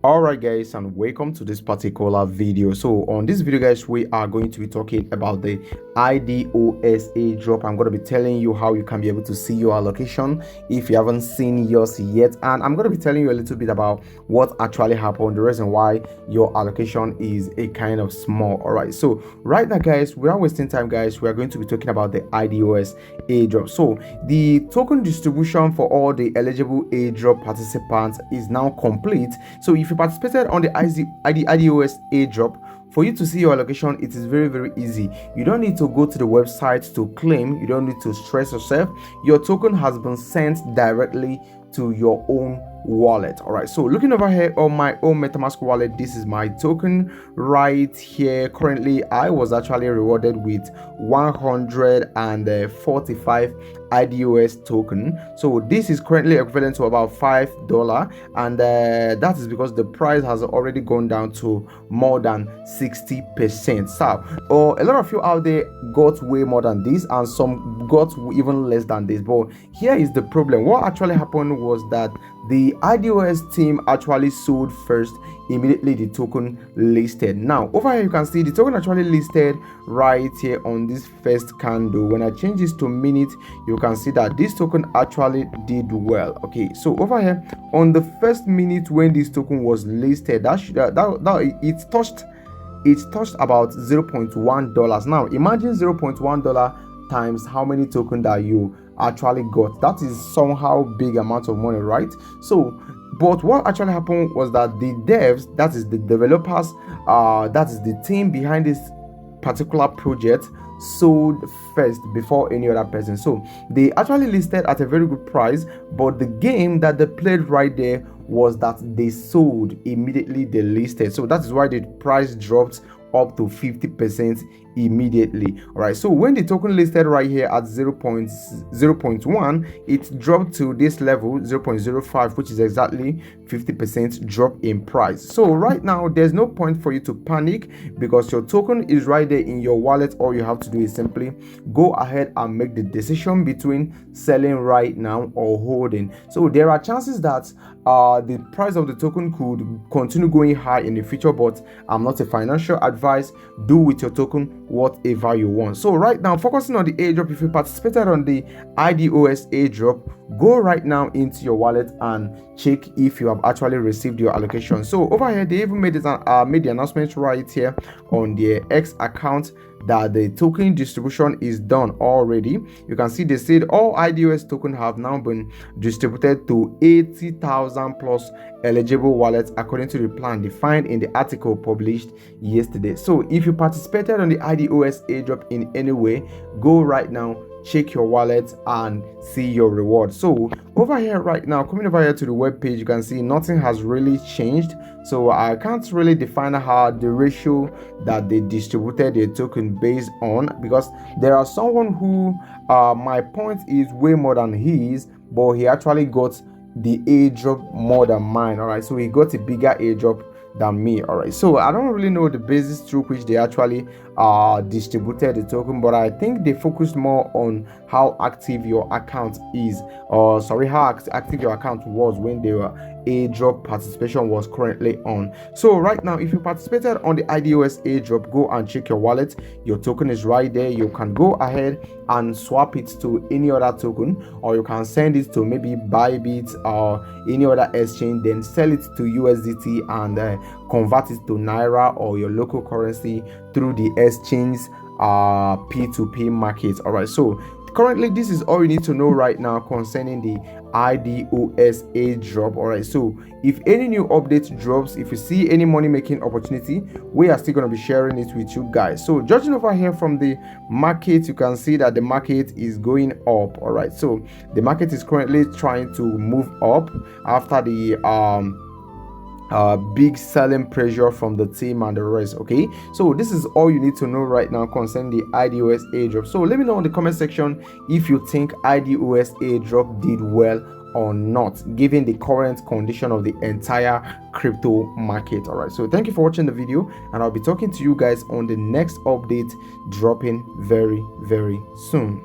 Alright guys, and welcome to this particular video. So on this video guys, we are going to be talking about the IdOS airdrop. I'm going to be telling you how you can be able to see your allocation if you haven't seen yours yet, and I'm going to be telling you a little bit about what actually happened, the reason why your allocation is a kind of small. Alright, so right now guys, without wasting time guys, we are going to be talking about the IdOS airdrop. So the token distribution for all the eligible airdrop participants is now complete. So if you participated on the IdOS airdrop, for you to see your allocation, it is very easy. You don't need to go to the website to claim. You don't need to stress yourself. Your token has been sent directly to your own wallet. All right, so looking over here on my own MetaMask wallet, this is my token right here. Currently I was actually rewarded with 145 IdOS token. So this is currently equivalent to about $5, and that is because the price has already gone down to more than 60%. So a lot of you out there got way more than this, and some got even less than this. But here is the problem. What actually happened was that the IdOS team actually sold first. Immediately the token listed. Now over here you can see the token actually listed right here on this first candle. When I change this to minute, you can see that this token actually did well. Okay, so over here on the first minute when this token was listed, it touched about $0.1. Now imagine $0.1 times how many tokens that you actually got. That is somehow big amount of money, right? So but what actually happened was that the devs, that is the developers, that is the team behind this particular project, sold first before any other person. So they actually listed at a very good price, but the game that they played right there was that they sold immediately they listed. So that is why the price dropped up to 50% immediately. All right, so when the token listed right here at 0.1, it dropped to this level 0.05, which is exactly 50% drop in price. So right now there's no point for you to panic because your token is right there in your wallet. All you have to do is simply go ahead and make the decision between selling right now or holding. So there are chances that the price of the token could continue going high in the future, but I'm not a financial advice. Do with your token whatever you want. So right now, focusing on the airdrop, if you participated on the IdOS airdrop, go right now into your wallet and check if you have actually received your allocation. So over here they even made the announcement right here on their X account that the token distribution is done already. You can see they said all IdOS tokens have now been distributed to 80,000 plus eligible wallets according to the plan defined in the article published yesterday. So if you participated on the IdOS airdrop in any way, go right now, check your wallet and see your reward. So over here right now, coming over here to the web page, you can see nothing has really changed. So I can't really define how the ratio that they distributed the token based on, because there are someone who my point is way more than his, but he actually got the airdrop more than mine. All right, so he got a bigger airdrop than me. All right, so I don't really know the basis through which they actually distributed the token, but I think they focused more on how active your account is, or sorry, how active your account was when the airdrop participation was currently on. So right now, if you participated on the IdOS airdrop, go and check your wallet. Your token is right there. You can go ahead and swap it to any other token, or you can send it to maybe Bybit or any other exchange, then sell it to USDT and convert it to Naira or your local currency through the exchange P2P market. All right, so currently this is all you need to know right now concerning the IdOS airdrop. All right, so if any new update drops, if you see any money making opportunity, we are still going to be sharing it with you guys. So judging over here from the market, you can see that the market is going up. All right, so the market is currently trying to move up after the big selling pressure from the team and the rest. Okay, so this is all you need to know right now concerning the IdOS airdrop. So let me know in the comment section if you think IdOS airdrop did well or not, given the current condition of the entire crypto market. All right, so thank you for watching the video, and I'll be talking to you guys on the next update dropping very soon.